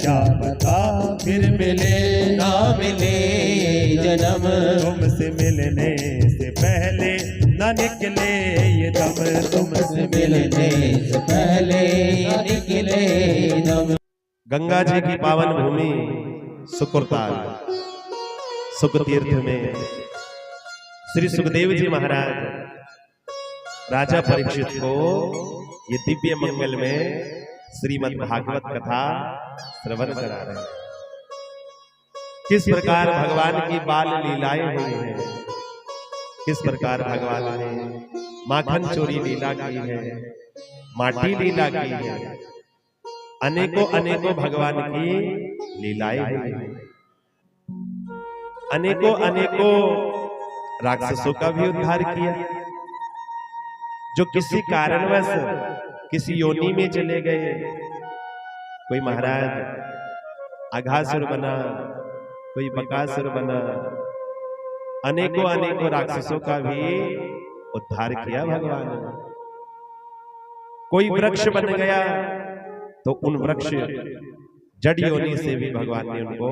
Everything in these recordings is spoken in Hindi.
क्या पता फिर मिले ना मिले जन्म, तुमसे मिलने से पहले न निकले ये दम, तुमसे मिलने से पहले न निकले दम। गंगा जी की पावन भूमि सुकुरताल सुखतीर्थ में श्री सुखदेव जी महाराज राजा परीक्षित को ये दिव्य मंगल में श्रीमद् भागवत कथा श्रवण करा रहे हैं। किस प्रकार भगवान की बाल लीलाएं हुई हैं, किस प्रकार भगवान ने माखन चोरी लीला की है, माटी लीला की है, अनेकों अनेकों भगवान की लीलाएं हुई हैं। अनेकों अनेकों राक्षसों का भी उद्धार किया, जो किसी कारणवश किसी योनि में चले गए। कोई महाराज अघासुर बना, कोई बकासुर बना, अनेकों अनेकों राक्षसों का भी उद्धार किया भगवान ने। कोई वृक्ष बन गया तो उन वृक्ष जड़ योनि से भी भगवान ने उनको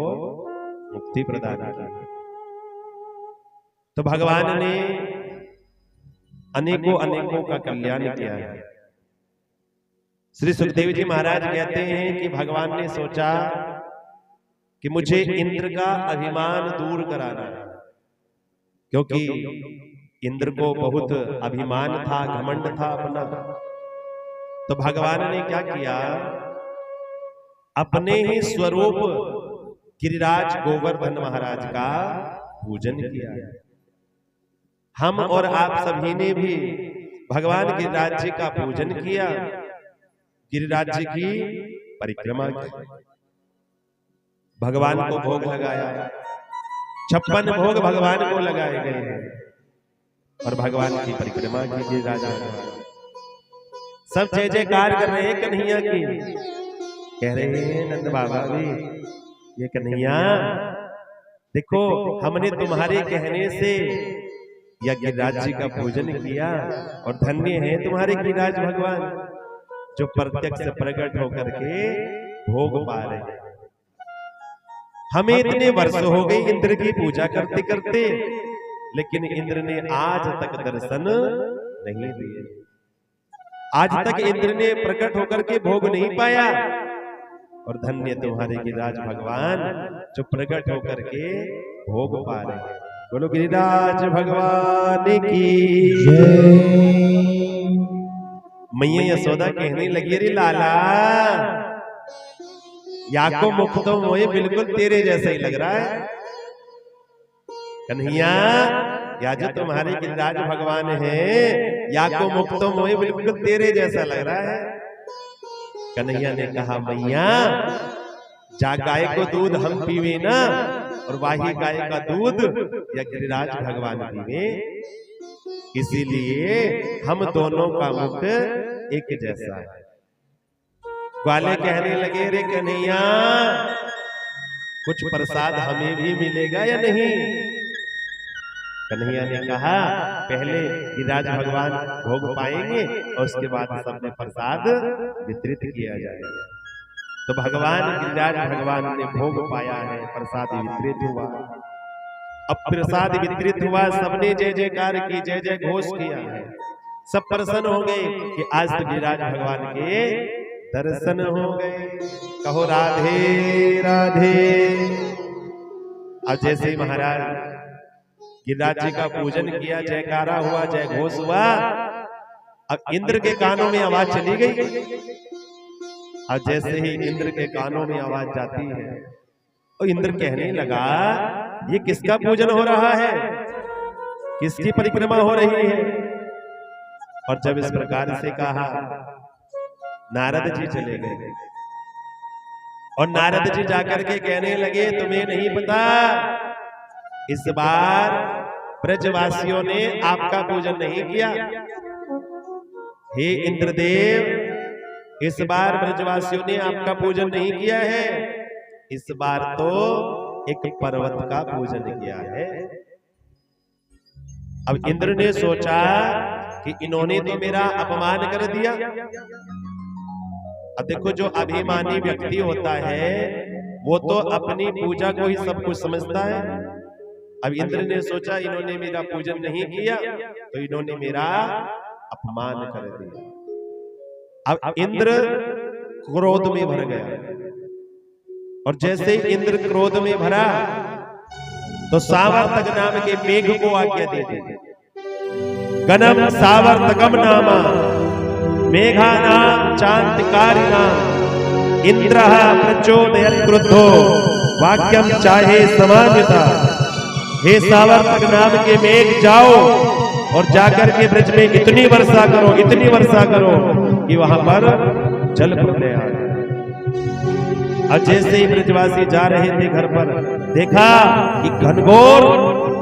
मुक्ति प्रदान की। तो भगवान ने अनेकों अनेकों का कल्याण किया है। श्री सुखदेव जी महाराज कहते हैं कि भगवान ने सोचा कि मुझे इंद्र का अभिमान दूर कराना है, क्योंकि इंद्र को बहुत अभिमान था, घमंड था अपना। तो भगवान ने क्या किया, अपने ही स्वरूप गिरिराज गोवर्धन महाराज का पूजन किया। हम और आप सभी ने भी भगवान गिरिराज जी का पूजन किया, गिरिराज जी की परिक्रमा की, भगवान को भोग लगाया। 56 भोग भगवान को लगाए गए हैं और भगवान की परिक्रमा की गिरिराज। सब जय जयकार कर रहे हैं कन्हैया की, कह रहे हैं नंद बाबा भी, ये कन्हैया देखो हमने तुम्हारे कहने से या गिरिराज जी का पूजन किया, और धन्य है तुम्हारे गिरिराज भगवान जो प्रत्यक्ष प्रकट होकर के भोग पा रहे हैं। हमें इतने वर्ष हो गए इंद्र की पूजा करते करते, लेकिन इंद्र ने आज तक दर्शन नहीं दिए। आज तक इंद्र ने प्रकट होकर के भोग नहीं पाया, और धन्य तुम्हारे गिरिराज भगवान जो प्रकट होकर के भोग पा रहे हैं। बोलो गिरिराज भगवान की जय। मैया यशोदा कहने लगी, अरे लाला याको मुख तो मोए बिल्कुल तेरे जैसा ही लग रहा है। कन्हैया या जो तुम्हारे गिरिराज भगवान है, याको मुख तो मोए बिल्कुल तेरे जैसा लग रहा है। कन्हैया ने कहा, मैया जा गाय को दूध हम पीवे ना, और वाही गाय का दूध या गिरिराज भगवान पीवे, इसीलिए हम दोनों का मुख एक जैसा है। ग्वाले कहने लगे, रे कन्हैया कुछ प्रसाद हमें भी मिलेगा या नहीं? कन्हैया ने कहा, पहले गिरिराज भगवान भोग पाएंगे और उसके बाद सबने प्रसाद वितरित किया जाएगा। तो भगवान गिरिराज भगवान ने भोग पाया है, प्रसाद वितरित हुआ। अब प्रसाद वितरित हुआ, सबने जय जयकार की, जय जय घोष किया है। सब प्रसन्न हो गए कि आज तो गिरिराज भगवान के दर्शन हो गए। कहो राधे राधे। अब जैसे ही महाराज गिरिराज जी का पूजन किया, जयकारा हुआ, जय घोष हुआ, अब इंद्र के कानों में आवाज चली गई। और जैसे ही इंद्र के कानों में आवाज जाती है, तो इंद्र कहने लगा, ये किसका पूजन हो रहा है, किसकी परिक्रमा हो रही है? और जब इस प्रकार से कहा, नारद जी चले गए और नारद जी जाकर के कहने लगे, तुम्हें नहीं पता इस बार ब्रजवासियों ने आपका पूजन नहीं किया। हे इंद्रदेव, इस बार ब्रजवासियों ने आपका पूजन नहीं किया है, इस बार तो एक पर्वत का पूजन किया है। अब इंद्र ने सोचा कि इन्होंने तो मेरा अपमान कर दिया, अब देखो जो अभिमानी व्यक्ति होता है वो तो अपनी पूजा को ही सब कुछ समझता है। अब इंद्र ने सोचा इन्होंने मेरा पूजन नहीं किया तो इन्होंने मेरा अपमान कर दिया। अब इंद्र क्रोध में भर गया और जैसे ही इंद्र क्रोध में भरा तो सावर्तक नाम के मेघ को आज्ञा दे दी। गणम सावर्तकम नामा मेघा नाम चांतिकारी नाम इंद्र प्रचोदयत् क्रुद्धो वाक्यम चाहे समान्यता। हे सावर्तक नाम के मेघ जाओ और जाकर के ब्रज में इतनी वर्षा करो कि वहां पर जल प्रलय आ जाए। और जैसे ही ब्रजवासी जा रहे थे घर पर देखा कि घनघोर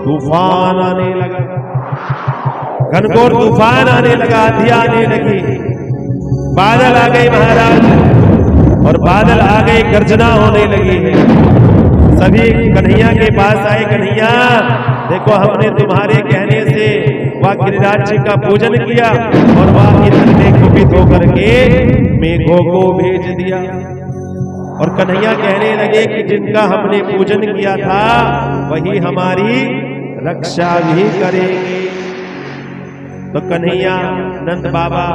तूफान आने लगा, घनघोर तूफान आने लगा, आंधी आने लगी, बादल आ गए महाराज और बादल आ गए, गर्जना होने लगी। सभी कन्हैया के पास आए, कन्हैया देखो हमने तुम्हारे कहने से वह गिरिराज जी का पूजन किया और वह इंद्र ने कुपित होकर के मेघों को भेज दिया। और कन्हैया कहने लगे कि जिनका हमने पूजन किया था वही हमारी रक्षा भी करेंगे। तो कन्हैया, नंद बाबा,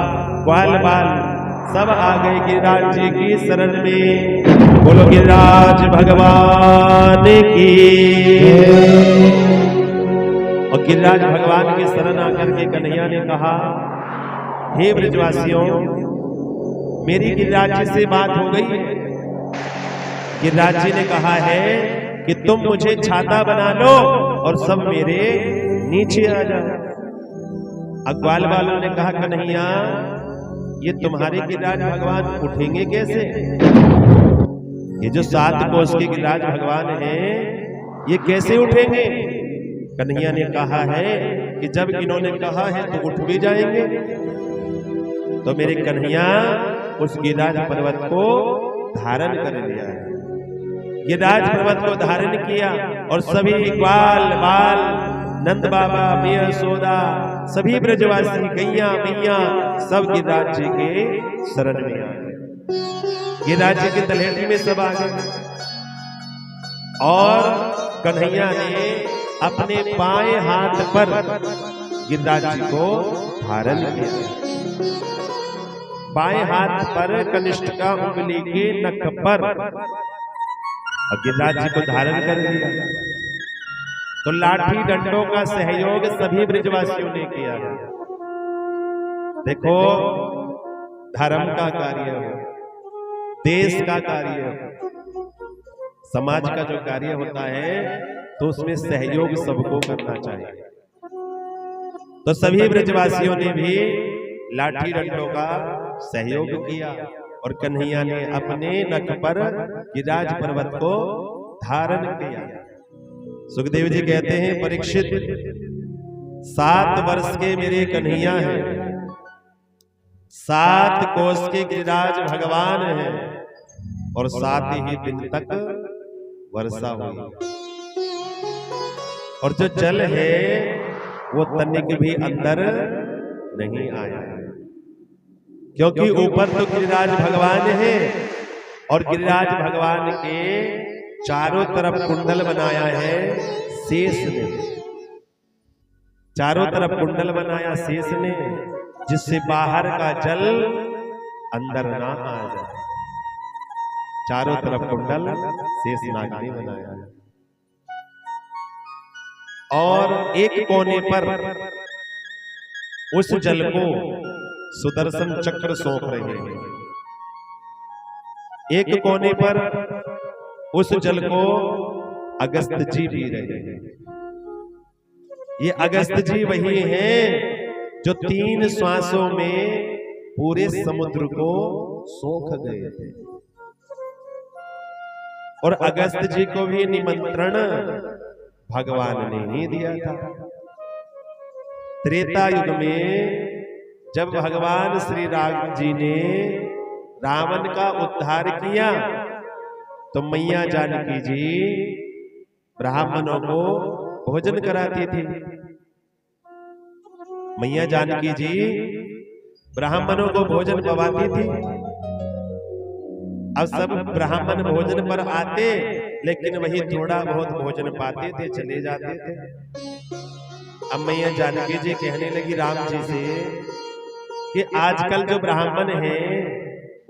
ग्वाल बाल सब आ गए गिरिराज जी की शरण में। बोलो गिरिराज भगवान की। और गिरिराज भगवान की शरण आकर के कन्हैया ने कहा, हे ब्रजवासियों, मेरी गिरिराज जी से बात हो गई है। गिरिराज जी ने कहा है कि तुम मुझे छाता बना लो और सब मेरे नीचे आ जाओ। ग्वाल वालों ने कहा, कन्हैया ये तुम्हारे गिरिराज भगवान उठेंगे कैसे? ये जो 7 कोस के गिरिराज भगवान हैं ये कैसे उठेंगे? कन्हैया ने कहा है कि जब इन्होंने कहा है तो उठ भी जाएंगे। तो मेरे कन्हैया उस गिरिराज पर्वत को धारण कर लिया है। गिरिराज पर्वत को धारण किया और सभी ग्वाल बाल, नंद बाबा, मैया सोदा, सभी ब्रजवासी, गैया मैया सब गिरिराज जी के शरण में आ गए। गिरिराज जी के तलहटी में सब आ गए और कन्हैया ने अपने बाएं हाथ पर गिरिराज जी को धारण किया। बाएं हाथ पर कनिष्ठिका उंगली के नख पर और गिरिराज जी को धारण कर लिया। तो लाठी डंडों का सहयोग सभी ब्रजवासियों ने किया। देखो धर्म का कार्य हो, देश का कार्य हो, समाज का जो कार्य होता है तो उसमें सहयोग सबको करना चाहिए। तो सभी ब्रजवासियों ने भी लाठी डंडों का सहयोग किया और कन्हैया ने अपने नख पर गिरिराज पर्वत को धारण किया। सुखदेव जी कहते हैं, परीक्षित 7 वर्ष के मेरे कन्हैया हैं, 7 कोस के गिरिराज भगवान हैं और 7 ही दिन तक वर्षा हुई और जो जल है वो तनिक भी अंदर नहीं आया, क्योंकि ऊपर तो गिरिराज भगवान है और गिरिराज भगवान के चारों तरफ कुंडल बनाया है शेष ने। चारों तरफ कुंडल बनाया शेष ने, जिससे बाहर का जल अंदर ना आ जाए। चारों तरफ कुंडल शेष नाग ने बनाया है और एक कोने पर उस जल को सुदर्शन चक्र सौंप रहे हैं। एक कोने पर उस जल को अगस्त जी पी रहे हैं। ये अगस्त जी वही हैं जो 3 श्वासों में पूरे समुद्र को सोख गए थे और अगस्त जी को भी निमंत्रण भगवान ने ही दिया था। त्रेता युग में जब भगवान श्री राम जी ने रावण का उद्धार किया तो मैया जानकी जी ब्राह्मणों को भोजन कराती थी। मैया जानकी जी ब्राह्मणों को भोजन पवाती थी अब सब ब्राह्मण भोजन पर आते, लेकिन वही थोड़ा बहुत भोजन पाते थे, चले जाते थे। अब मैया जानकी जी कहने लगी राम जी से कि आजकल जो ब्राह्मण हैं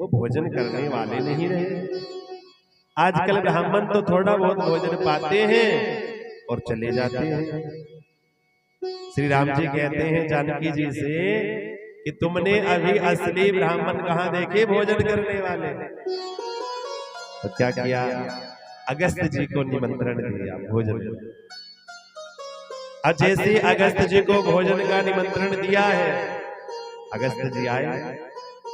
वो भोजन करने वाले नहीं रहे। आजकल ब्राह्मण तो थोड़ा बहुत भोजन पाते हैं और चले जाते हैं। श्री राम जी कहते हैं जानकी जी से कि तुमने अभी असली ब्राह्मण कहाँ देखे भोजन करने वाले? तो क्या किया, अगस्त जी को निमंत्रण दिया भोजन। अब जैसे अगस्त जी को भोजन का निमंत्रण दिया है, अगस्त जी आए।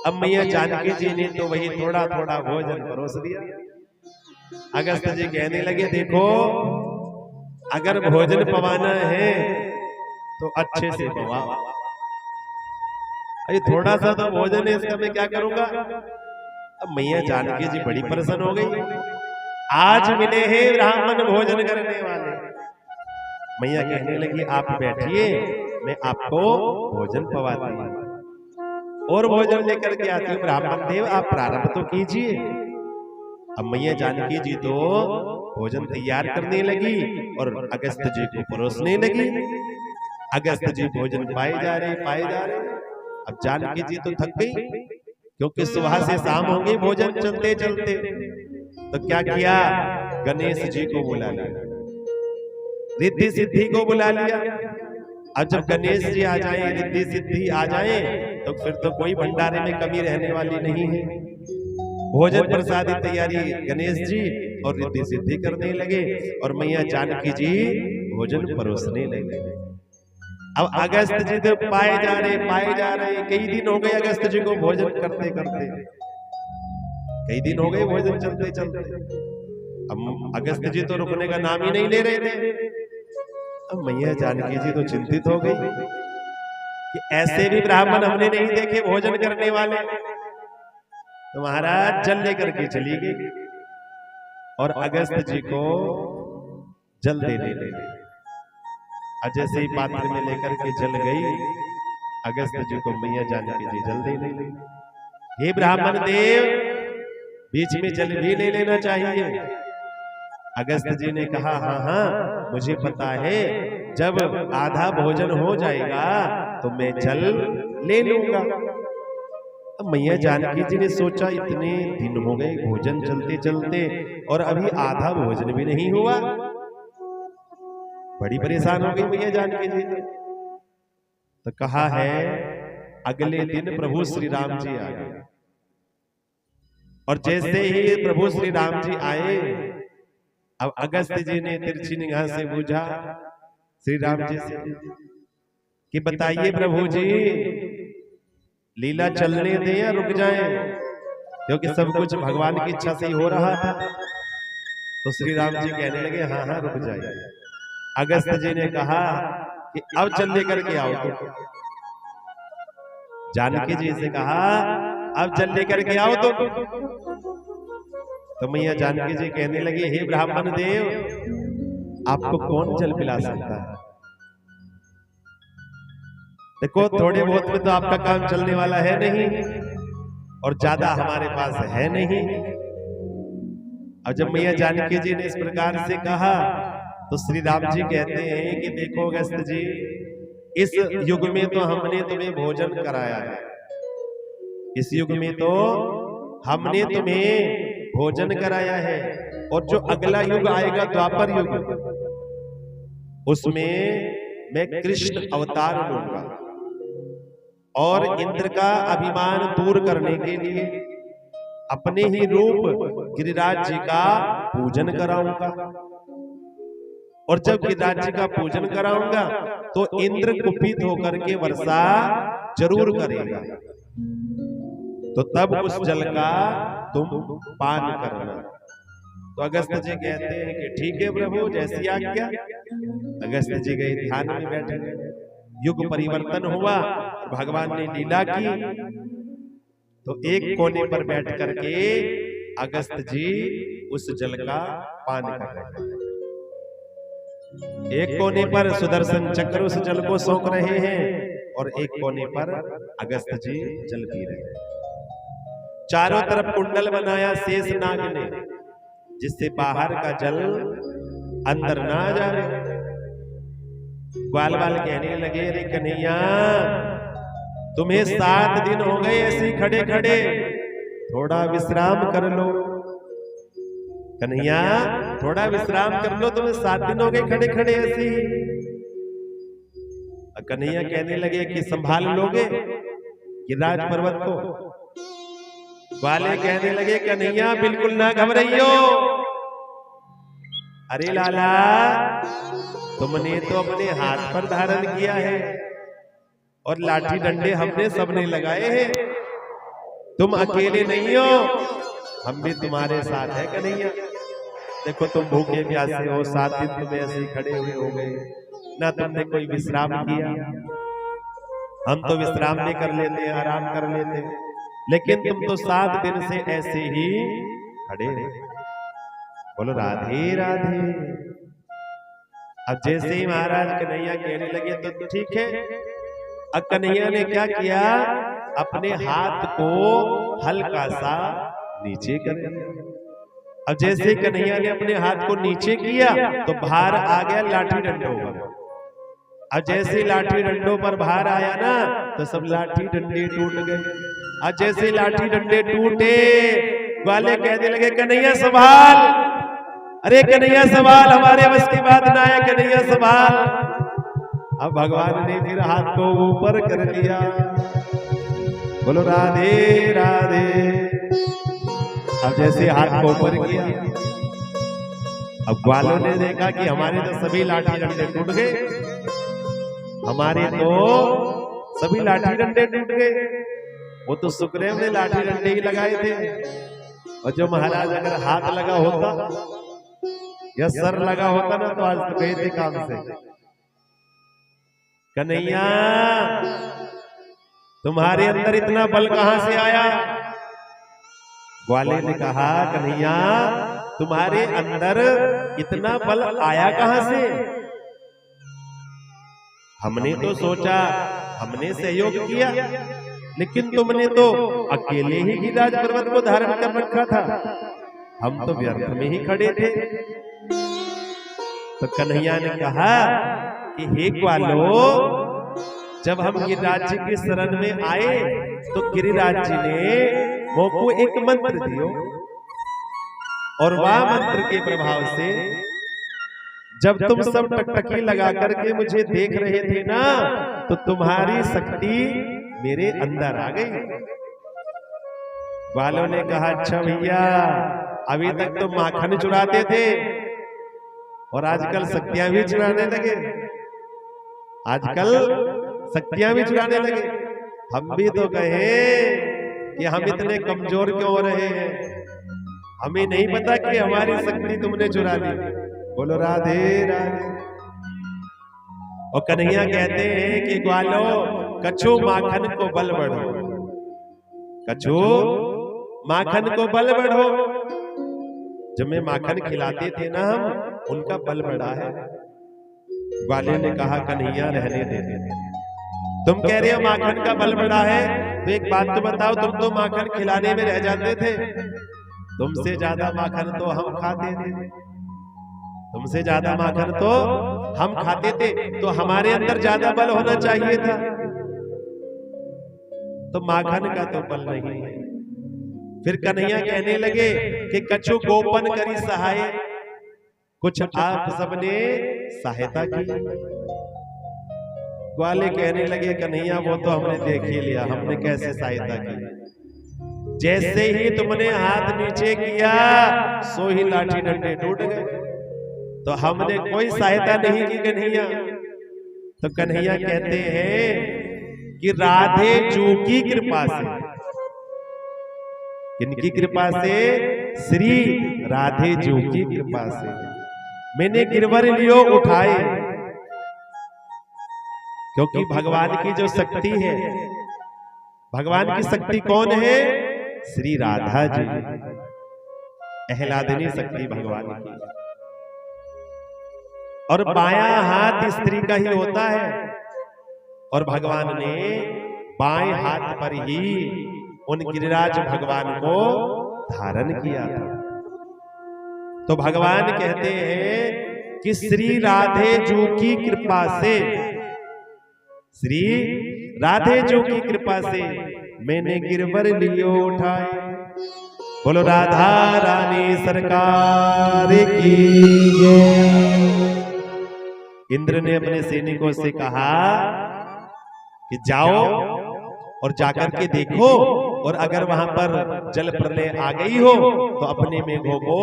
अब मैया जानकी जी ने तो वही थोड़ा थोड़ा भोजन परोस दिया। अगस्त जी कहने लगे देखो, अगर भोजन पवाना है तो अच्छे से पवाओ। अरे थोड़ा सा तो भोजन है, इसका मैं क्या करूंगा? अब मैया जानकी जी बड़ी प्रसन्न हो गई, आज मिले हैं ब्राह्मण भोजन करने वाले। मैया कहने लगी आप बैठिए, मैं आपको भोजन पवाती हूँ और भोजन लेकर के आती हूँ। ब्राह्मण देव आप प्रारंभ तो कीजिए। अब मैया जानकी जी तो भोजन तैयार करने लगी और अगस्त जी को परोसने लगी। अगस्त जी भोजन पाए जा रहे। अब जानकी जी तो थक गई, क्योंकि सुबह से शाम हो गई भोजन चलते चलते। तो क्या किया, गणेश जी को बुला लिया, रिद्धि सिद्धि को बुला लिया। अब जब गणेश जी आ जाए, रिद्धि सिद्धि आ जाए, तो फिर तो कोई भंडारे में कमी रहने वाली नहीं है। भोजन प्रसादी तैयारी गणेश जी और रिद्धि सिद्धि करने लगे और मैया जानकी जी भोजन परोसने लगे। अब अगस्त जी तो पाए जा रहे। कई दिन हो गए अगस्त जी को भोजन करते करते, कई दिन हो गए भोजन चलते चलते। अब अगस्त जी तो रुकने का नाम ही नहीं ले रहे थे। अब मैया जानकी जी तो चिंतित हो गई कि ऐसे भी ब्राह्मण हमने नहीं देखे भोजन करने वाले। तो महाराज जल लेकर के चली गई और अगस्त जी को जल देने लगी। जैसे ही पात्र में लेकर के जल गई, अगस्त जी को मैया जानकी जी जल देने लगी। हे ब्राह्मण देव, बीच में जल भी ले लेना चाहिए। अगस्त जी ने कहा हाँ, मुझे पता है, जब आधा भोजन हो जाएगा तो मैं जल ले लूंगा। मैया जानकी जी ने सोचा इतने दिन हो गए भोजन चलते चलते और अभी आधा भोजन भी नहीं हुआ। बड़ी परेशान हो गई मैया जानकी जी। तो कहा है अगले दिन प्रभु श्री राम जी आ गए और जैसे ही प्रभु श्री राम जी आए, अब अगस्त जी ने तिरछी निगाह से पूछा श्री राम जी से कि बताइए प्रभु जी, लीला चलने दें या रुक जाएं? क्योंकि सब कुछ भगवान की इच्छा से ही हो रहा था। तो श्री राम जी कहने लगे हाँ रुक जाइए। अगस्त जी ने कहा कि अब चल लेकर के आओ। जानकी जी से कहा अब चल लेकर के आओ। तो मैया जानकी जी कहने लगी हे ब्राह्मण देव, आपको कौन जल पिला सकता है? देखो थोड़े बहुत में तो आपका काम चलने वाला है नहीं और ज्यादा हमारे पास है नहीं। अब जब मैया जानकी जी ने इस प्रकार से कहा तो श्री राम जी कहते हैं कि देखो अगस्त जी, इस युग में तो हमने तुम्हें भोजन कराया है, इस युग में तो हमने तुम्हें भोजन कराया है, और जो अगला युग आएगा द्वापर युग, उसमें मैं कृष्ण अवतार लूंगा और इंद्र का अभिमान दूर करने के लिए अपने ही रूप गिरिराज जी का पूजन कराऊंगा। और जब गिरिराज जी का पूजन कराऊंगा तो इंद्र कुपित होकर के वर्षा जरूर करेगा, तो तब उस जल का तुम पान करना। तो अगस्त जी कहते हैं कि ठीक है प्रभु, जैसी आज्ञा। अगस्त जी गए ध्यान में बैठे, युग परिवर्तन हुआ, भगवान ने लीला की। तो एक कोने पर बैठ करके अगस्त जी उस जल का पान कर रहे हैं। एक कोने पर सुदर्शन चक्र उस जल को सोख रहे हैं और एक कोने पर अगस्त जी जल पी रहे हैं। चारों तरफ कुंडल बनाया शेष नाग ने, जिससे बाहर का जल अंदर ना जाए। ग्वाल बाल कहने लगे, अरे कन्हैया तुम्हें 7 दिन हो गए ऐसे खड़े खड़े, थोड़ा विश्राम कर लो। कन्हैया थोड़ा विश्राम कर लो, तुम्हें 7 दिन हो गए खड़े खड़े ऐसे ही। कन्हैया कहने लगे कि संभाल लोगे गिरिराज पर्वत को। ग्वाले कहने लगे, कन्हैया बिल्कुल ना घबराइयो। अरे लाला तुमने तो अपने हाथ पर धारण किया है और लाठी डंडे हमने सबने लगाए हैं, तुम अकेले नहीं हो, हम भी तुम्हारे साथ है कन्हैया। देखो तुम भूखे प्यासे हो, 7 दिन तुम ऐसे खड़े हुए हो गए, ना तुमने कोई विश्राम किया। हम तो विश्राम भी कर लेते हैं, आराम कर लेते हैं, लेकिन तुम तो 7 दिन से ऐसे ही खड़े हो। बोलो राधे राधे। अब जैसे ही महाराज कन्हैया कहने लगे तो ठीक है। अब कन्हैया ने क्या किया, अपने हाथ को हल्का सा नीचे कर दिया। अब जैसे कन्हैया ने अपने हाथ को नीचे किया तो भार आ गया लाठी डंडों पर। अब जैसे लाठी डंडों पर भार आया ना तो सब लाठी डंडे टूट गए। अब जैसे लाठी डंडे टूटे, ग्वाले कहने लगे, कन्हैया संभाल, अरे कन्हैया संभाल, हमारे बस की बात ना है, कन्हैया संभाल। अब भगवान ने फिर हाथ को ऊपर कर लिया। बोलो राधे राधे। अब जैसे हाथ को ऊपर किया, अब ग्वालों ने देखा कि हमारे तो सभी लाठी डंडे टूट गए, हमारे तो सभी लाठी डंडे टूट गए। वो तो सुखदेव ने लाठी डंडे ही लगाए थे, और जो महाराज अगर हाथ लगा होता या सर लगा होता ना तो आज तो गए थे काम से। कन्हैया तुम्हारे अंदर इतना बल कहां से आया? ग्वाले ने कहा, कन्हैया तुम्हारे अंदर इतना बल आया कहां से? हमने तो सोचा, हमने सहयोग किया, लेकिन तुमने तो अकेले ही गिरिराज पर्वत को धारण कर रखा था, हम तो व्यर्थ में ही खड़े थे। तो कन्हैया ने कहा कि हे ग्वालो, जब हम गिरिराज जी के शरण में आए तो गिरिराज जी ने मोको एक मंत्र दियो, और वह मंत्र के प्रभाव से जब तुम सब टकटकी लगा करके मुझे देख रहे थे ना, तो तुम्हारी शक्ति मेरे अंदर आ गई। ग्वालों ने कहा, अच्छा भैया, अभी तक तो माखन चुराते थे और आजकल शक्तियां भी चुराने लगे, आजकल शक्तियां भी चुराने लगे। हम भी तो कहे कि हम इतने कमजोर क्यों हो रहे हैं, हमें नहीं पता कि हमारी शक्ति तुमने चुरा ली। बोलो राधे राधे। और कन्हैया कहते हैं कि ग्वालो, कछु माखन को बल बढ़ो, कछु माखन को बल बढ़ो। जब मैं माखन खिलाते थे ना हम, उनका बल बढ़ा है। ग्वाले ने कहा, कन्हैया रहने दे, तुम कह रहे हो माखन का बल बढ़ा है, तो एक बात तो बताओ, तुम तो माखन खिलाने में रह जाते थे, तुमसे ज्यादा माखन तो हम खाते थे, तुमसे ज्यादा माखन तो हम खाते थे, तो हमारे अंदर ज्यादा बल होना चाहिए था, तो माखन का तो बल नहीं है। फिर कन्हैया कहने लगे कि कछु गोपन करी सहाय, कुछ आप सबने सहायता की। ग्वाले कहने लगे, कन्हैया वो तो हमने देख ही लिया, हमने कैसे सहायता की। जैसे ही तुमने हाथ नीचे किया, सो ही लाठी डंडे टूट गए, तो हमने कोई सहायता नहीं की कन्हैया। तो कन्हैया कहते हैं कि राधे जू की कृपा से, किनकी कृपा से? श्री राधे जू की कृपा से मैंने गिरवर लियो उठाए, क्योंकि भगवान की जो शक्ति है, भगवान की शक्ति कौन है? श्री राधा जी, आह्लादनी शक्ति भगवान की। और बायां हाथ स्त्री का ही होता है, और भगवान ने बाएं हाथ पर ही उन गिरिराज भगवान को धारण किया था। तो भगवान कहते हैं कि श्री राधे जू की कृपा से, श्री राधे जू की कृपा से मैंने गिरवर लियो उठाए। बोलो राधा रानी सरकार की जय। इंद्र ने अपने सैनिकों से कहा कि जाओ और जाकर के देखो, और अगर वहां पर जल प्रलय आ गई हो तो अपने मेघों को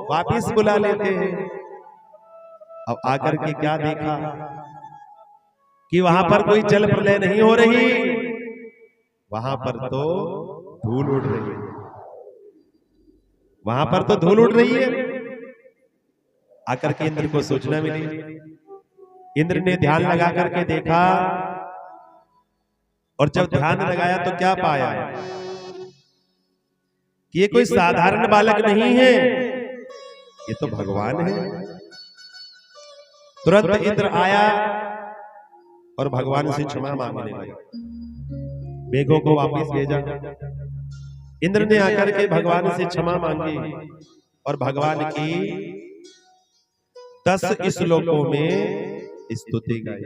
वापिस बुला लेते हैं। अब आकर के क्या देखा कि वहां पर कोई जल प्रलय नहीं हो रही, वहां पर तो धूल उड़ रही है, वहां पर तो धूल उड़ रही है। आकर के इंद्र को सूचना मिली। इंद्र ने ध्यान लगा करके देखा, और जब ध्यान लगाया तो क्या पाया कि ये कोई साधारण बालक नहीं है, ये तो भगवान है। तुरंत इंद्र आया और भगवान से क्षमा मांगने लगा, मेघों को वापस भेजा। इंद्र ने आकर के भगवान से क्षमा मांगी और भगवान की 10 श्लोकों में स्तुति गाई,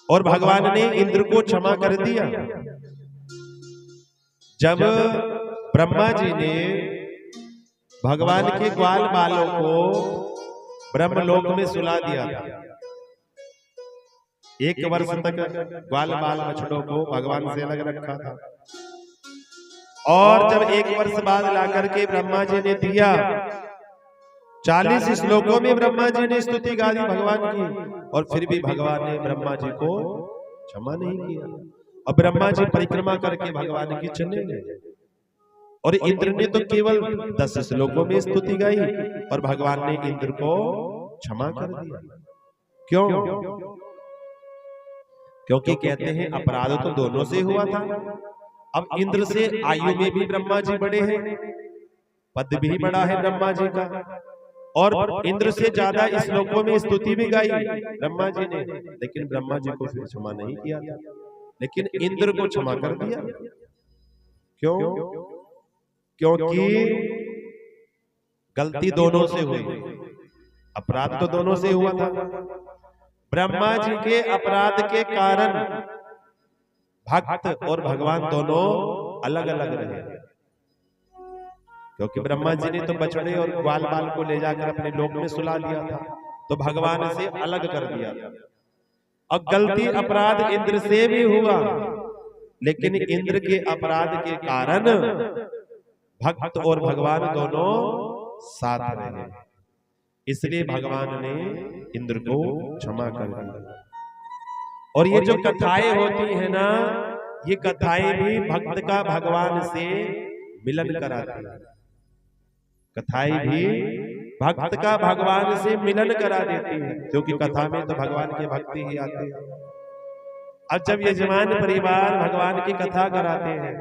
और भगवान ने इंद्र को क्षमा कर दिया। जब ब्रह्मा जी ने भगवान के ग्वाल बालों को ब्रह्मलोक में सुला दिया था, 1 वर्ष तक ग्वाल बाल बछड़ों को भगवान से अलग रखा था, और जब 1 वर्ष बाद लाकर के ब्रह्मा जी ने दिया, 40 श्लोकों में ब्रह्मा जी ने स्तुति गा दी भगवान की, और फिर भी भगवान ने ब्रह्मा जी को क्षमा नहीं किया। और ब्रह्मा जी परिक्रमा करके भगवान की चले गए, और इंद्र ने तो केवल 10 श्लोकों में स्तुति गाई, और भगवान ने इंद्र को क्षमा कर दिया। क्यों? क्योंकि कहते हैं अपराध तो दोनों से हुआ था। अब इंद्र से आयु में भी ब्रह्मा जी बड़े हैं, पद भी बड़ा है ब्रह्मा जी का, और इंद्र से ज्यादा श्लोकों में स्तुति भी गाई ब्रह्मा जी ने, लेकिन ब्रह्मा जी को फिर क्षमा नहीं किया था, लेकिन इंद्र को क्षमा कर दिया। क्यों? क्योंकि गलती दोनों से हुई, अपराध तो दोनों से हुआ था। ब्रह्मा जी के अपराध के कारण भक्त और भगवान दोनों अलग अलग रहे, क्योंकि ब्रह्मा जी ने तो बछड़े और ग्वाल बाल को ले जाकर अपने लोक में सुला दिया था, तो भगवान से अलग कर दिया था। और गलती अपराध इंद्र से भी हुआ, लेकिन इंद्र के अपराध के कारण भक्त और भगवान दोनों साथ रहे, इसलिए भगवान ने इंद्र को क्षमा कर दिया। और ये जो कथाएं होती है ना, ये कथाएं भी भक्त का भगवान से मिलन कराती है। कथाएं भी भक्त का भगवान से मिलन करा देती है, क्योंकि कथा में तो भगवान के भक्ति ही आते हैं। अब जब यजमान परिवार भगवान की कथा कराते हैं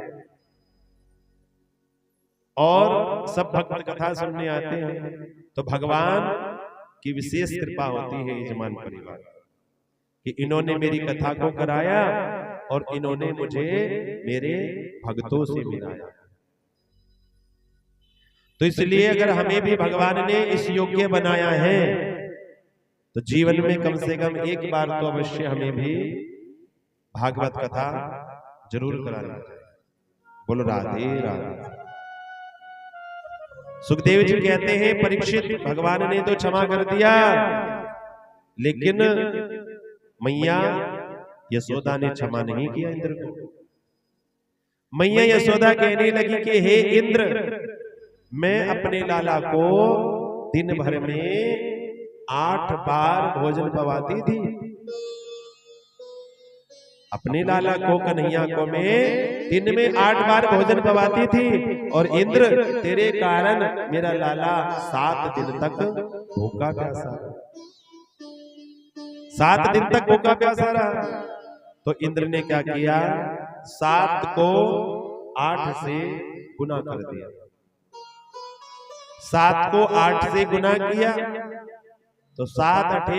और सब भक्त कथा सुनने आते हैं, तो भगवान की विशेष कृपा होती है यजमान परिवार कि इन्होंने मेरी कथा को कराया और इन्होंने मुझे मेरे भक्तों से मिलाया। तो इसलिए अगर हमें भी भगवान ने इस योग्य बनाया है, तो जीवन में कम से कम एक बार तो अवश्य हमें भी भागवत कथा जरूर कराना चाहिए। बोलो राधे राधे। सुखदेव जी कहते हैं, परीक्षित भगवान ने तो क्षमा कर दिया, लेकिन मैया यशोदा ने क्षमा नहीं किया इंद्र को। मैया यशोदा कहने लगी कि हे इंद्र, मैं अपने लाला को दिन भर में 8 बार भोजन पवाती थी। अपने लाला को, कन्हैया को मैं दिन में 8 बार भोजन पवाती थी, और इंद्र तेरे कारण मेरा लाला 7 दिन तक भूखा प्यासा, 7 दिन तक भूखा प्यासा रहा। तो इंद्र ने क्या किया, 7 को 8 से गुना कर दिया। 7 को 8 से गुना किया तो 7 8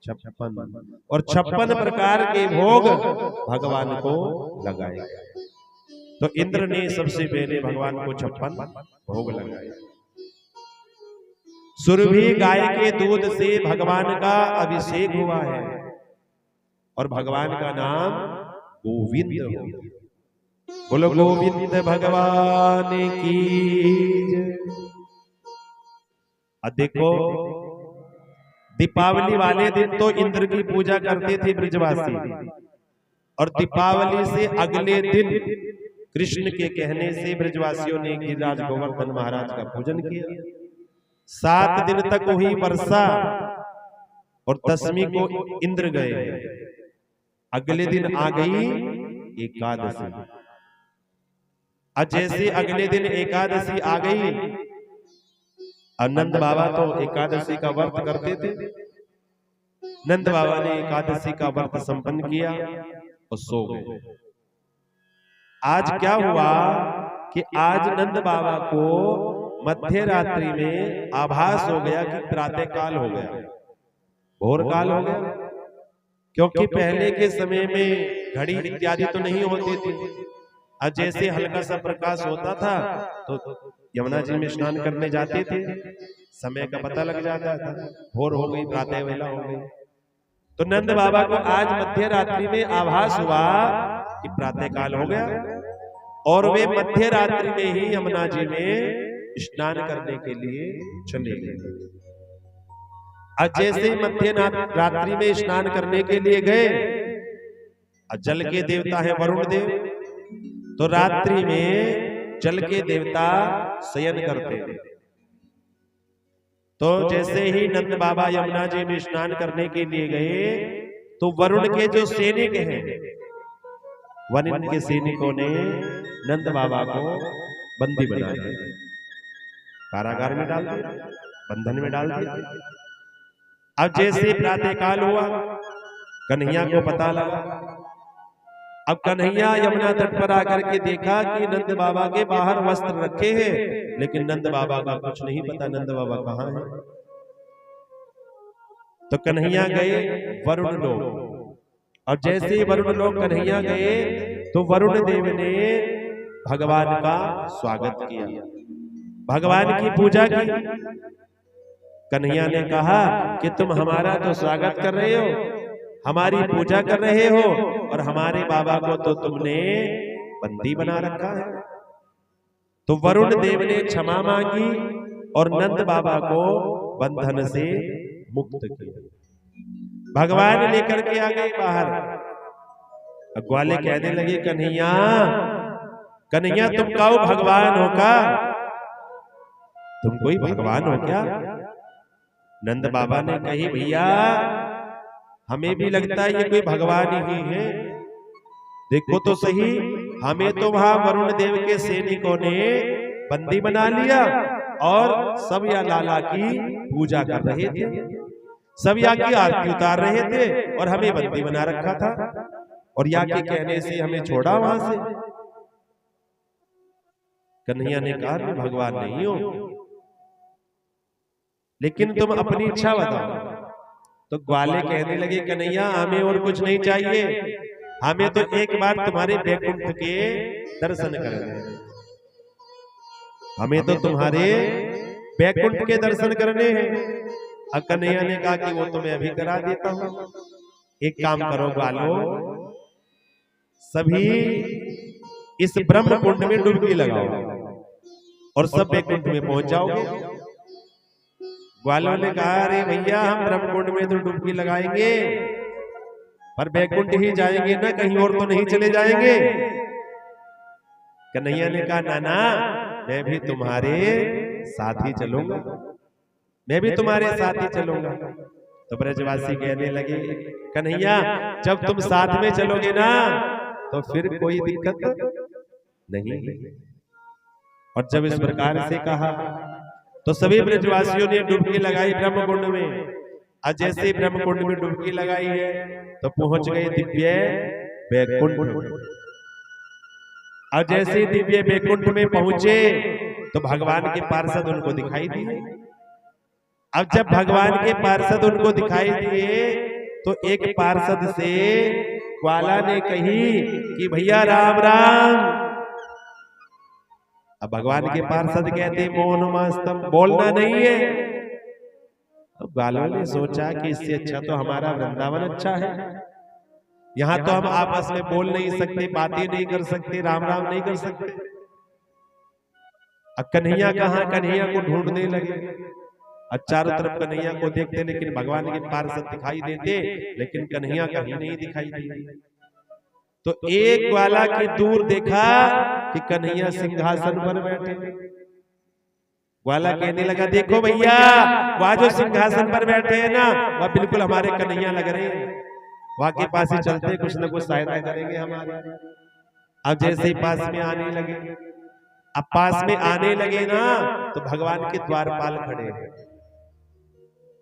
56 और 56 प्रकार के भोग भगवान को लगाए। तो इंद्र ने सबसे पहले भगवान को 56 भोग लगाए। सुरभि गाय के दूध से भगवान का अभिषेक हुआ है और भगवान का नाम गोविंद हो। बोलो गोविंद भगवान की जय। देखो दीपावली वाले दिन तो इंद्र की पूजा करते थे ब्रजवासी, और दीपावली से अगले दिन कृष्ण के कहने से ब्रजवासियों ने गिरिराज गोवर्धन महाराज का पूजन किया। 7 दिन तक हुई वर्षा और 10वीं को इंद्र गए। अगले दिन आ गई एकादशी। जैसे अगले दिन एकादशी आ गई, नंद बाबा तो एकादशी का व्रत करते थे। नंद बाबा ने एकादशी का व्रत संपन्न किया और सो गए। आज क्या हुआ कि आज नंद बाबा को मध्य रात्रि में आभास हो गया कि प्रातः काल हो गया, भोर काल हो गया। क्योंकि पहले के समय में घड़ी इत्यादि तो नहीं होती थी। आज जैसे हल्का सा प्रकाश होता था तो यमुना जी में स्नान करने जाते थे, समय का पता लग जाता था, भोर हो गई, प्रातः वेला हो गई। तो नंद बाबा को आज मध्य रात्रि में आभास हुआ कि प्रातः काल हो गया, और वे मध्य रात्रि में ही यमुना जी में स्नान करने के लिए चले गए। आज जैसे मध्य रात्रि में स्नान करने के लिए गए, जल के देवता है वरुण देव, तो रात्रि में जल के देवता शयन करते हैं। तो जैसे ही नंद बाबा यमुना जी में स्नान करने के लिए गए, तो वरुण के जो सैनिक हैं, वरुण के सैनिकों ने नंद बाबा को बंदी बना दिया, कारागार में डाल दिया, बंधन में डाल दिया। अब जैसे प्रातः काल हुआ, कन्हैया को पता लगा। अब कन्हैया यमुना तट पर आकर के देखा कि नंद बाबा के बाहर वस्त्र रखे हैं, लेकिन नंद बाबा का कुछ नहीं पता, नंद बाबा कहाँ है। तो कन्हैया गए वरुण लोक, और जैसे ही वरुण लोक कन्हैया गए तो वरुण देव ने भगवान का स्वागत किया, भगवान की पूजा की। कन्हैया ने कहा कि तुम हमारा तो स्वागत कर रहे हो, हमारी पूजा कर रहे हो, और हमारे बाबा को तो तुमने बंदी बना रखा है। तो वरुण देव ने क्षमा मांगी और नंद बाबा को बंधन से मुक्त किया। भगवान लेकर के आ गए बाहर। ग्वाले कहने लगे, कन्हैया कन्हैया तुम कहो भगवान हो का, तुम कोई भगवान हो क्या? नंद बाबा ने कही, भैया हमें भी लगता है ये कोई भगवान ही है। देखो तो सही, हमें तो वहां वरुण देव के सैनिकों ने बंदी बना लिया, और सब या लाला की पूजा कर रहे थे, सब या की आरती उतार रहे थे, और हमें बंदी बना रखा था, और या के कहने से हमें छोड़ा वहां से। कन्हैया ने कहा, मैं भगवान नहीं हूं, लेकिन तुम अपनी इच्छा बताओ। तो ग्वाले कहने लगे, कन्हैया हमें और कुछ नहीं चाहिए, हमें तो एक बार तुम्हारे बैकुंठ के दर्शन करने हैं, हमें तो तुम्हारे बैकुंठ के दर्शन करने हैं। अब कन्हैया ने कहा कि वो तो मैं अभी करा देता हूं। एक काम करो ग्वालो, सभी इस ब्रह्म कुंड में डुबकी लगाओ और सब बैकुंठ में पहुंच जाओगे। ग्वालों ने कहा, अरे भैया हम ब्रह्म कुंड में तो डुबकी लगाएंगे, पर बैकुंठ ही जाएंगे ना, कहीं और तो नहीं चले जाएंगे। कन्हैया ने कहा, नाना मैं भी तुम्हारे साथ ही चलूंगा, मैं भी तुम्हारे साथ ही चलूंगा। तो ब्रजवासी कहने लगे, कन्हैया जब तुम साथ में चलोगे ना तो फिर कोई दिक्कत नहीं। और जब इस प्रकार से कहा तो सभी ब्रजवासियों ने डुबकी लगाई ब्रह्मकुंड में। और जैसे ब्रह्मकुंड में डुबकी लगाई है तो पहुंच गए दिव्य बैकुंठ। और जैसे दिव्य बैकुंठ में पहुंचे तो भगवान के पार्षद उनको दिखाई दिए। अब जब भगवान के पार्षद उनको दिखाई दिए तो एक पार्षद से ग्वाला ने कही कि भैया राम राम। अब भगवान के पार्षद कहते मौन मस्तम, बोलना नहीं है। तो ग्वालों ने सोचा कि इससे अच्छा तो हमारा वृंदावन अच्छा है, यहाँ तो हम आपस में बोल नहीं सकते, बातें नहीं कर सकते, राम राम नहीं कर सकते। अब कन्हैया कहाँ, कन्हैया को ढूंढने लगे। अब चारों तरफ कन्हैया को देखते, लेकिन भगवान के पार्षद दिखाई देते, लेकिन कन्हैया कहीं नहीं दिखाई देते। तो एक ग्वाला की दूर देखा कि कन्हैया सिंहासन पर बैठे। ग्वाला कहने लगा देखो भैया, वह जो सिंहासन पर बैठे हैं ना, वह बिल्कुल हमारे कन्हैया लग रहे हैं। वहां के पास ही चलते कुछ न कुछ सहायता करेंगे हमारे। अब जैसे ही पास में आने लगे, अब पास में आने लगे ना, तो भगवान के द्वारपाल खड़े हैं।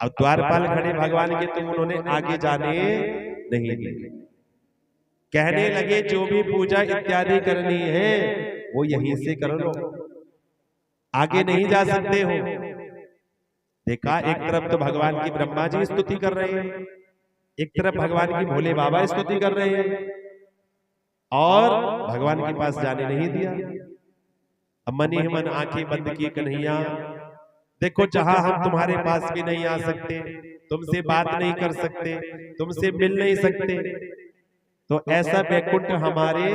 अब द्वारपाल खड़े भगवान के, तो उन्होंने आगे जाने नहीं दिए। कहने लगे जो भी पूजा इत्यादि करनी है वो यहीं से कर लो, आगे नहीं जा सकते हो। देखा, एक तरफ तो भगवान की ब्रह्मा जी स्तुति कर रहे हैं, एक तरफ भगवान की भोले बाबा स्तुति कर रहे हैं, और भगवान के पास जाने नहीं दिया। अब मन ही मन आंखें बंद की कन्हैया, देखो जहां हम तुम्हारे पास भी नहीं आ सकते, तुमसे बात नहीं कर सकते, तुमसे मिल नहीं सकते, तो ऐसा बैकुंठ हमारे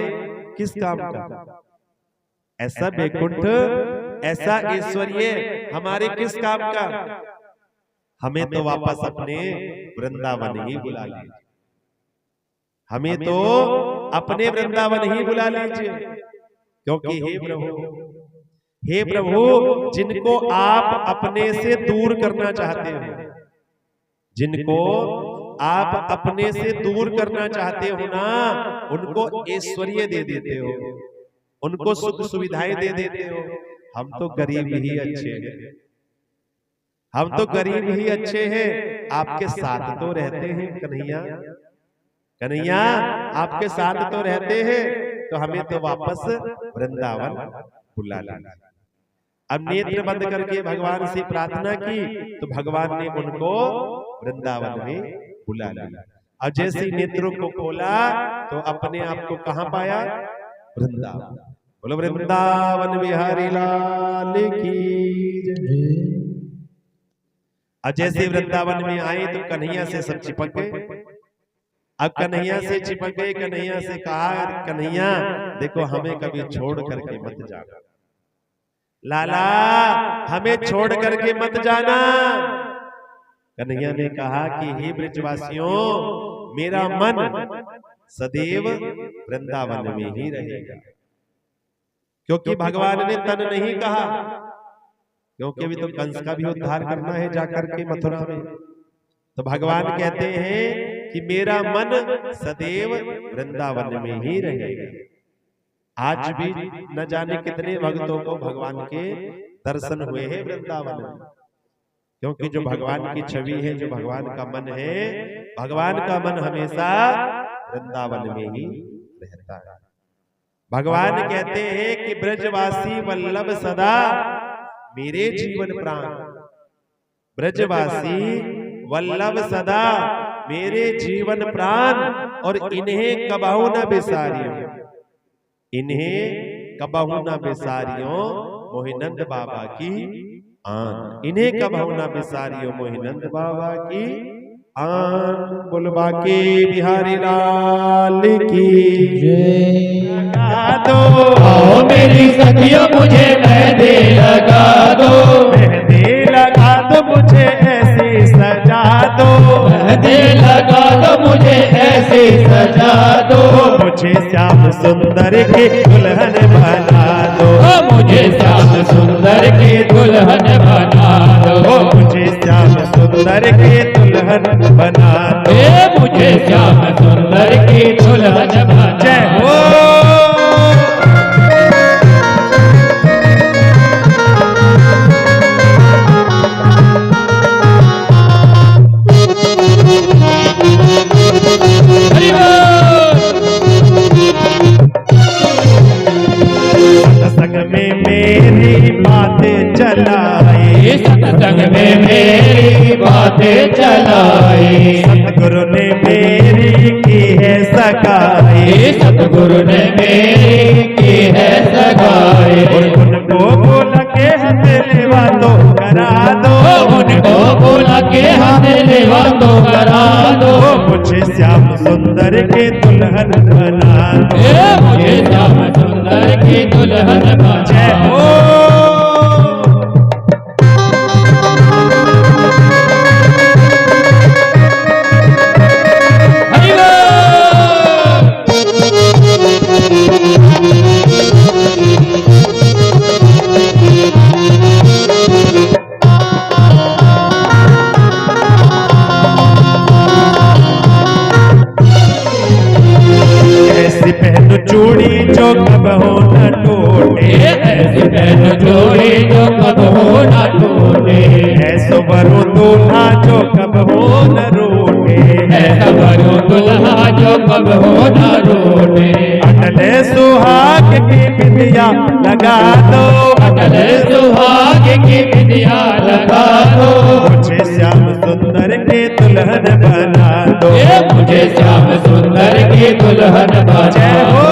किस काम का? ऐसा बैकुंठ, ऐसा ऐश्वर्य हमारे किस काम का? हमें तो वापस अपने वृंदावन ही बुला लीजिए, हमें तो अपने वृंदावन ही बुला लीजिए। क्योंकि हे प्रभु, जिनको आप अपने से दूर करना चाहते हो, जिनको आप अपने से दूर करना चाहते हो ना, उनको ऐश्वर्य दे देते हो, उनको सुख सुविधाएं दे देते हो। हम तो गरीब ही अच्छे हैं, हम तो गरीब ही अच्छे हैं, आपके साथ तो रहते हैं कन्हैया, कन्हैया आपके साथ तो रहते हैं, तो हमें तो वापस वृंदावन बुला ला। अब नेत्र बंद करके भगवान से प्रार्थना की, तो भगवान ने उनको वृंदावन में बुला लिया। अब जैसे नेत्रों को खोला तो अपने आप को कहां पाया? वृंदावन। बोलो वृंदावन बिहारी लाल की जय। अब जैसे वृंदावन में आए तो कन्हैया से सब चिपक गए। अब कन्हैया से चिपक गए, कन्हैया से कहा कन्हैया देखो हमें कभी छोड़ करके मत जाना, लाला हमें छोड़ करके मत जाना। कन्हैया ने कहा कि हे ब्रजवासियों, मेरा मन सदैव वृंदावन में ही रहेगा। क्योंकि भगवान ने तन नहीं कहा, क्योंकि अभी तो कंस का भी उद्धार करना है जाकर के मथुरा में। तो भगवान कहते हैं कि मेरा मन सदैव वृंदावन में ही रहेगा। आज भी न जाने कितने भक्तों को भगवान के दर्शन हुए हैं वृंदावन में, क्योंकि जो भगवान की छवि है, जो भगवान का मन है, भगवान का मन हमेशा वृंदावन में ही रहता है। भगवान कहते हैं कि ब्रजवासी वल्लभ सदा मेरे जीवन प्राण, ब्रजवासी वल्लभ सदा मेरे जीवन प्राण, और इन्हें कबहू न बिसारियो, इन्हें कबहू न बिसारियो मोहिनंद बाबा की आन, इन्हें कबहू न बिसारियो मोहिनंद बाबा की आन। बुलबा के बिहारी लाल की जय। लगा दो आओ मेरी सखियों मुझे मेहंदी लगा दो, मेहंदी लगा दो मुझे ऐसी सजा दो, मेहंदी लगा दो मुझे ऐसी सजा दो, मुझे श्याम सुंदर की दुल्हन बना दो, मुझे श्याम सुंदर की दुल्हन बना दो, मुझे श्याम सुंदर की दुल्हन बना दो, मुझे श्याम सुंदर की दुल्हन बना। जय हो। सत्संग में मेरी बातें चलाए, सत्संग में मेरी बातें चलाई। सतगुरु ने मेरी की है सगाई, सतगुरु ने मेरी की है सगाई। उनको बोला के हथेलीवा तो करा दो, उनको बोला के हथेलीवा तो करा दो। मुझे श्याम सुंदर के दुल्हन बना दो, मुझे श्याम सुंदर की दुल्हन बना दो। ऐसी पहन चूड़ी जो कब हो न टूटे, ऐसी पहन चूड़ी जो कब हो न टूटे। ऐसो वरु दूल्हा जो कब हो न रूठे, ऐसा वरु दूल्हा जो कब हो न रूठे। अटल सुहाग की बिंदिया लगा दो, अटल सुहाग की बिंदिया लगा दो। मुझे श्याम सुंदर के दुल्हन बना दो, मुझे श्याम सुंदर की दुल्हन बना दो।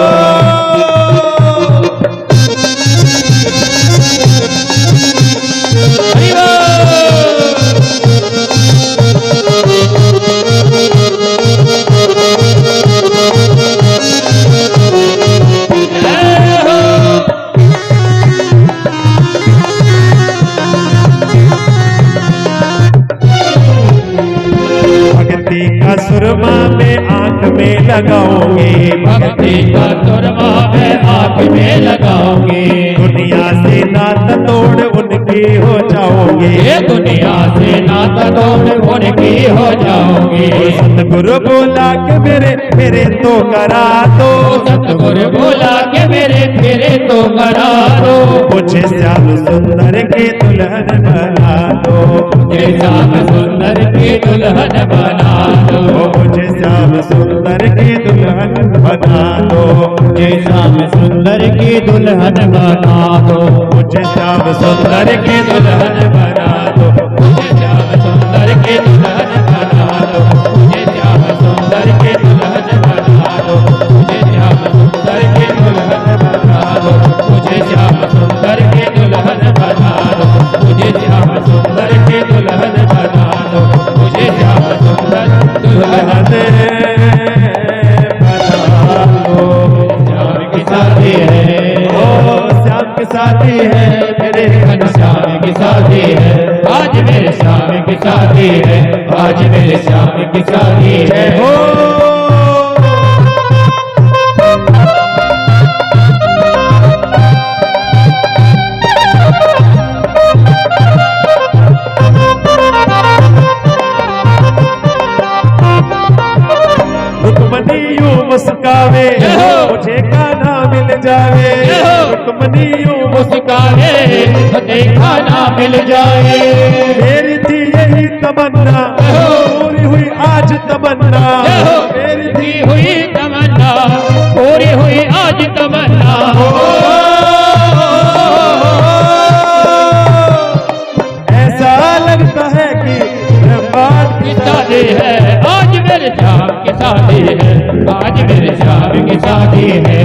भक्ति का सुरमा में आंख में लगाओगे, भक्ति का सुरमा में आंख में लगाओगे। दुनिया से नाता तोड़ उनकी हो जाओगे, ये दुनिया से नाता तोड़ उनकी हो जाओगे। सतगुरु बोला के मेरे तो करा दो, सतगुरु बोला के मेरे तो करा दो। मुझे श्याम सुंदर की दुल्हन बना दो, मुझे श्याम सुंदर की दुल्हन बना दो। मुझे श्याम सुंदर की दुल्हन बना दो, मुझे श्याम सुंदर की दुल्हन बना दो। मुझे श्याम सुंदर की दुल्हन बना दो, मुझे श्याम सुंदर की दुल्हन बना दो। मुझे श्याम सुंदर की दुल्हन बना दो। मुझे श्याम सुंदर की दुल्हन बना दो। मुझे श्याम सुंदर की दुल्हन बना दो। मुझे श्याम सुंदर की दुल्हन बना दो। मुझे श्याम सुंदर दुल्हन श्याम की शादी है, श्याम की शादी है, मेरे घनश्याम की शादी है। आज मेरे श्याम की शादी है, आज मेरे श्याम की शादी है। रुक्मणी यूं मुस्कावे मुझे कान्हा मिल जावे, रुक्मणी यूं मुस्काने तो देखा ना मिल जाए। मेरी थी यही तमन्ना, पूरी हुई आज तमन्ना, मेरी थी हुई तमन्ना, पूरी हुई आज तमन्ना। ऐसा लगता है कि ब्रह्मांड की शादी है, आज मेरे श्याम की शादी है। आज मेरे श्याम की शादी है,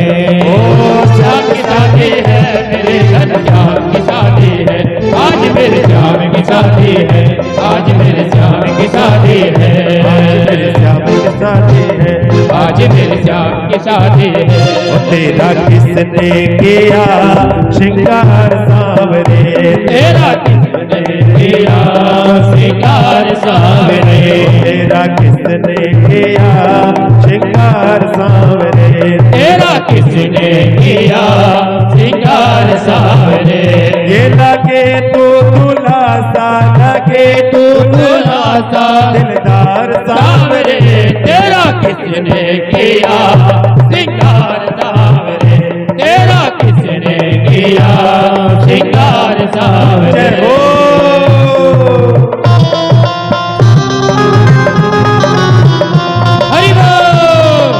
श्याम की शादी है, मेरे घनश्याम की शादी है। आज मेरे श्याम की शादी है, आज मेरे श्याम की शादी है। मेरे श्याम की शादी है, आज मेरे श्याम की शादी है। तेरा किसने किया श्रृंगार सांवरे, तेरा किसने किया श्रृंगार सांवरे। तेरा किसने किया श्रृंगार सांवरे, तेरा किसने किया श्रृंगार सांवरे। ये लगे तू दूल्हा सा, लगे तू दूल्हा सा, दिलदार सांवरे। तेरा किसने किया श्रृंगार सांवरे। तेरा किसने किया श्रृंगार सांवरे। हरि बोल।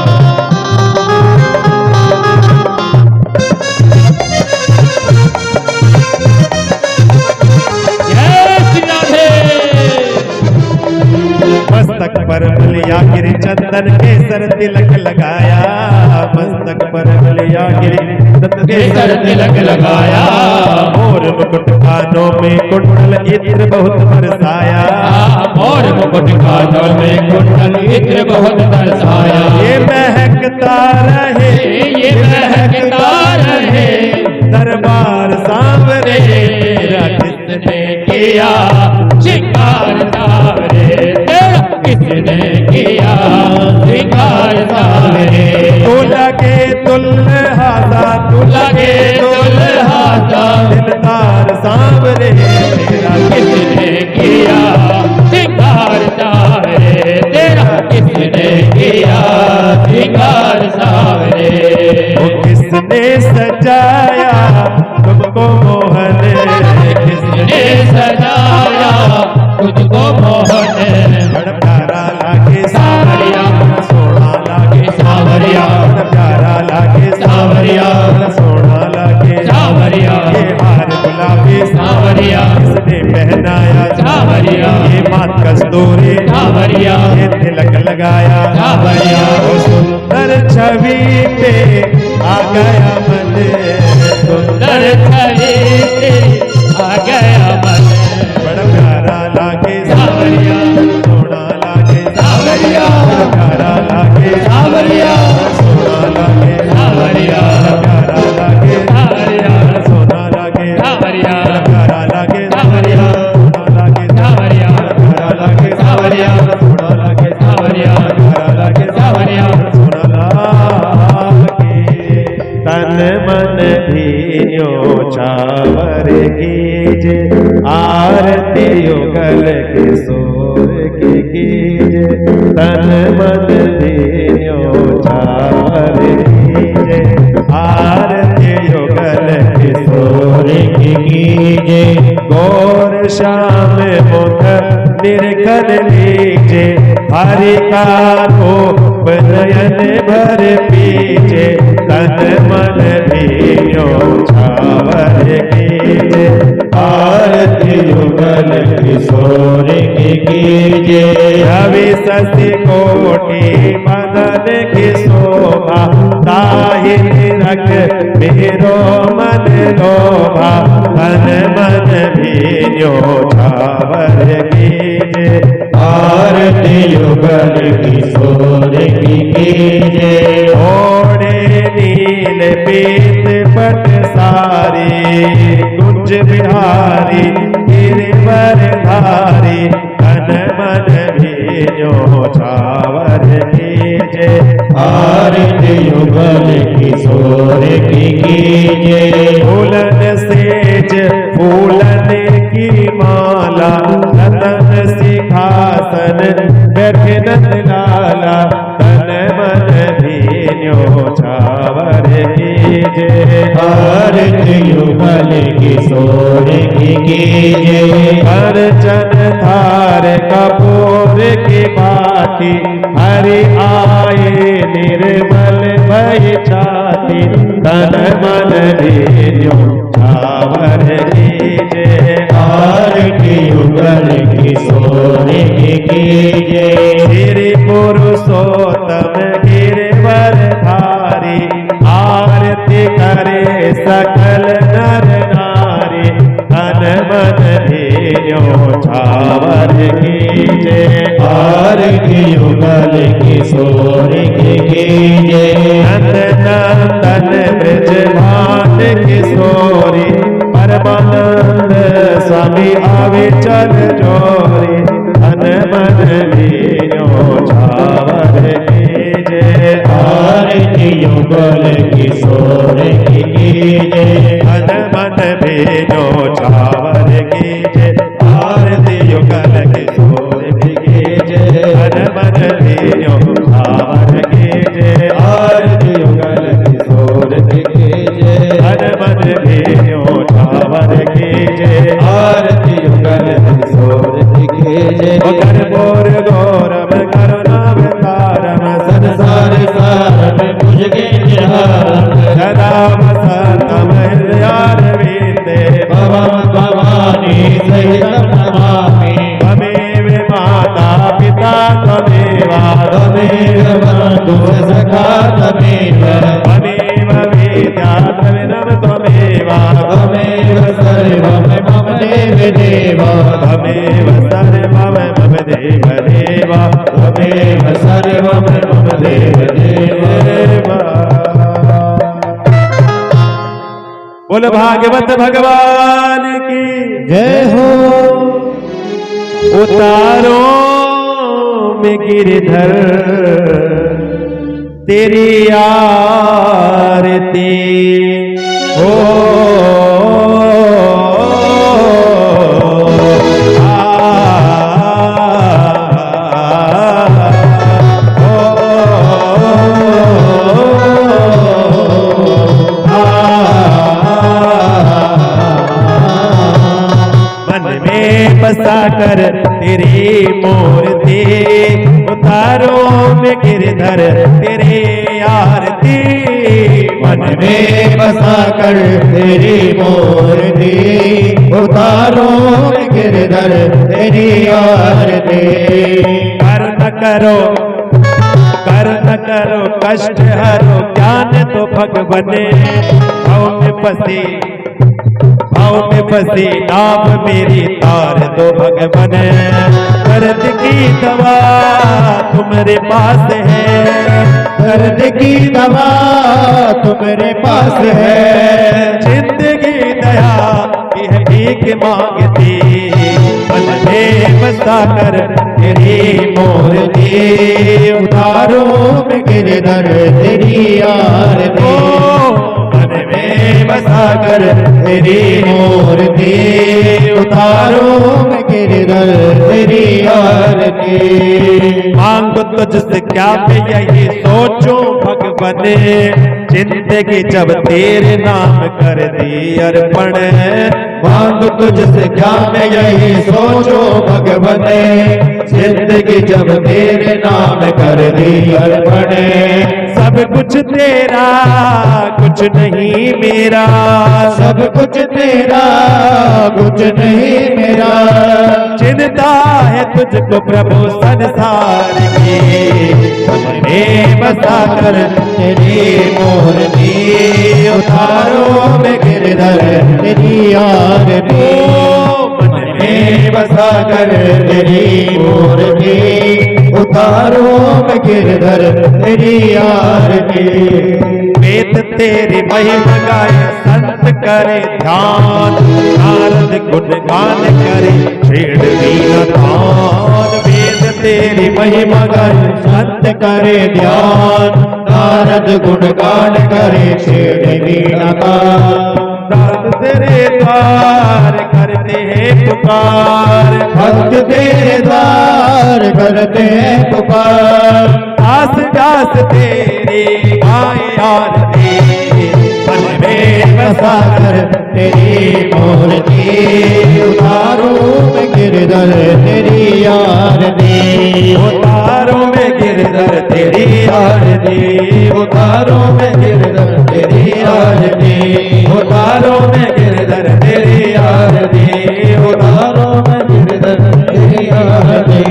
जय श्री पर लिया गिर चंदन केसर तिलक लगाया, मस्तक पर लिया गिर चंदन केसर तिलक लगाया, मोर मुकुट कानों में कुंडल इत्र बहुत बरसाया, मोर मुकुट कानों में कुंडल इत्र बहुत बरसाया। ये महकता रहे, ये महकता रहे, दरबार सांवरे तेरा किसने किया श्रृंगार सांवरे, तेरा किसने किया श्रृंगार सांवरे। तू लगे दुल्हा सा, तू लगे दुल्हा सा, दिलदार सांवरे तेरा किसने किया श्रृंगार सांवरे, तेरा किसने किया श्रृंगार सांवरे। वो किसने सजाया तुमको मोहन, किसने सजाया तुझको मोहन, बड़ा प्यारा लागे सांवरिया, सोना लागे सांवरिया, बड़ा प्यारा लागे सांवरिया, सोना लागे सांवरिया, ये हार गुलाबी सांवरिया, किसने पहनाया सांवरिया, ये मात कस्तूरी सांवरिया, ये तिलक लगाया, सांवरिया। वो सुंदर छवि पे आ गया मन, सुंदर छवि तेरी आ गया मन, बड़ा प्यारा लागे सांवरिया, सोना लागे सांवरिया, बड़ा प्यारा लागे सांवरिया, सोना लागे सांवरिया, प्यारा लागे सांवरिया, सोना लागे सांवरिया, प्यारा लागे सांवरिया, सोना लागे सांवरिया, प्यारा लागे सांवरिया, सोना लागे सांवरिया, प्यारा लागे सांवरिया, सोना लागे। तन मन धीन्यो छावर कीजे, आरती युगल किशोर की कीजे, तन मन धीन्यो छावर कीजे, आरती युगल किशोर की कीजे, गौर श्याम मुख निरखन लीजे, हरि का रूप नयन भर पीजे, तन मन धीन्यो छावर कीजे, आरती युगल किशोर की कीजे, रवि शशि कोटि मदन की शोभा, ताहि रख मेरो मन लोभा, तन मन धीन्यो छावर कीजे, आरती युगल किशोर की कीजे, ओढ़े नील पीत पट सारी, कुंज बिहारी गिरिवर धारी, तन मन धीन्यो छावर कीजे, आरती युगल किशोर की कीजे, फूलन सेज फूलन की माला, रतन सिंहासन बैठे नंद लाला, तन मन धीन्यो छावर कीजे, आरती युगल किशोर की कीजे, अर्चन थार कपूर की बाती, हरि आए निर्मल भय छाती, तन मन धीन्यो छावर कीजे, आरती युगल किशोर की कीजे, श्री पुरुषोत्तम गिरवर धारी, आरती करे सकल नर नारी, तन मन धीन्यो छावर कीजे, आरती युगल किशोर की कीजे, नंदन ब्रज भान किशोरी, परमानंद स्वामी आवे चल जोरी, तन मन धीन्यो छावर कीजे, आरती युगल किशोर की कीजे, तन मन धीन्यो छावर कीजे, आरती युगल किशोर की कीजे, तन मन धीन्यो छावर कीजे, आरती युगल किशोर की कीजे, तन मन धीन्यो छावर कीजे, आरती युगल किशोर सखा त्वमेव त्वमेव वेद्या द्रविणं त्वमेव त्वमेव सर्वं मम देवदेव त्वमेव सर्वं मम देवदेव त्वमेव सर्वं मम देवदेव। बोल भागवत भगवान की जय हो। उतारो में गिरधर तेरी आरती हो बसा कर तेरी मूर्ति उतारो में गिरधर तेरी आरती मन में बसा कर तेरी मूर्ति उतारो गिरधर तेरी आरती। कर न करो कष्ट हरो ज्ञान तो भगवने भाव में फंसी नाम मेरी तार दो भगवन दर्द की दवा तुम्हारे पास है दर्द की दवा तुम्हारे पास है जिंदगी दया यह भीख मांगती मन में बसा कर तेरी मूर्ति उतारो में गिरधर तेरी आरती मन में बसा कर तेरी मूर्ति उतारो में गिरधर तेरी आरती। मांगो तुझसे क्या मैं यही सोचूं भगवन जिंदगी जब तेरे नाम कर दी अर्पण मांगो तुझसे क्या मैं यही सोचो भगवन जिंदगी जब तेरे नाम कर दी अर्पण। सब कुछ तेरा कुछ नहीं मेरा सब कुछ तेरा कुछ नहीं मेरा चिंता है तुझको प्रभु संसार की में बसा कर तेरी मूर्ति उतारो में गिरधर तेरी आरती मन में बसा कर तेरी मूर्ति उतारो में गिरधर तेरी आरती। वेद तेरी महिमा गाए संत करे ध्यान नारद गुणगान करे छेड़ वीणतान वेद तेरी महिमा गाए संत करे ध्यान नारद गुणगान करे छेड़ वीणतान। भक्त तेरे द्वार करते हैं पुकार भक्त तेरे द्वार करते हैं पुकार दास दास तेरे गाए आरती मन में बसा कर तेरी मूर्ति उतारो में गिरधर तेरी आरती उतारो में गिरधर तेरी आरती उतारो में गिरधर तेरी आरती उतारो में गिरधर तेरी आरती उतारो में गिरधर तेरी आरती।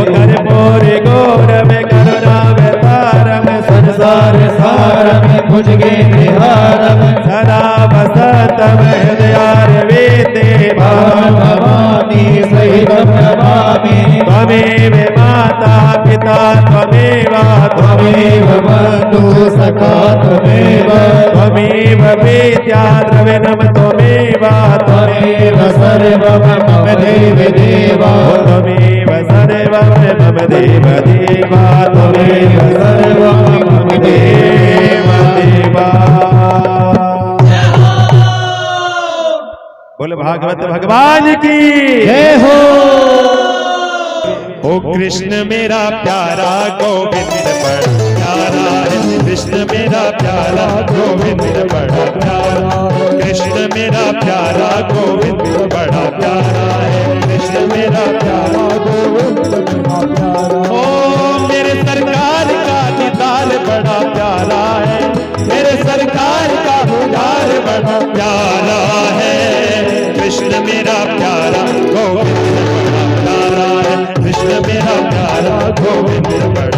कर मोरे गौर में करुणा में तार में संसार सार में भुजगे बिहार में सदा बसत में हृदयार वेते भवानी सहित नमामि त्वमेव माता पिता त्वमेव त्वमेव बन्धु सखा त्वमेव त्वमेव वेद्या द्रविणं त्वमेव त्वमेव सर्वं मम देवदेव त्वमेव सर्वं मम देवदेव त्वमेव सर्वं मम देवदेव। बोल भागवत भगवान की जय हो। ओ कृष्ण मेरा प्यारा गोविंद बड़ा प्यारा है कृष्ण मेरा प्यारा गोविंद बड़ा प्यारा कृष्ण मेरा प्यारा गोविंद बड़ा प्यारा है कृष्ण मेरा प्यारा गोविंद बड़ा प्यारा। ओ मेरे सरकार का दीदार बड़ा प्यारा है मेरे सरकार का दीदार बड़ा प्यारा है कृष्ण मेरा प्यारा गोविंद बड़ा प्यारा है कृष्ण मेरा प्यारा गोविंद बड़ा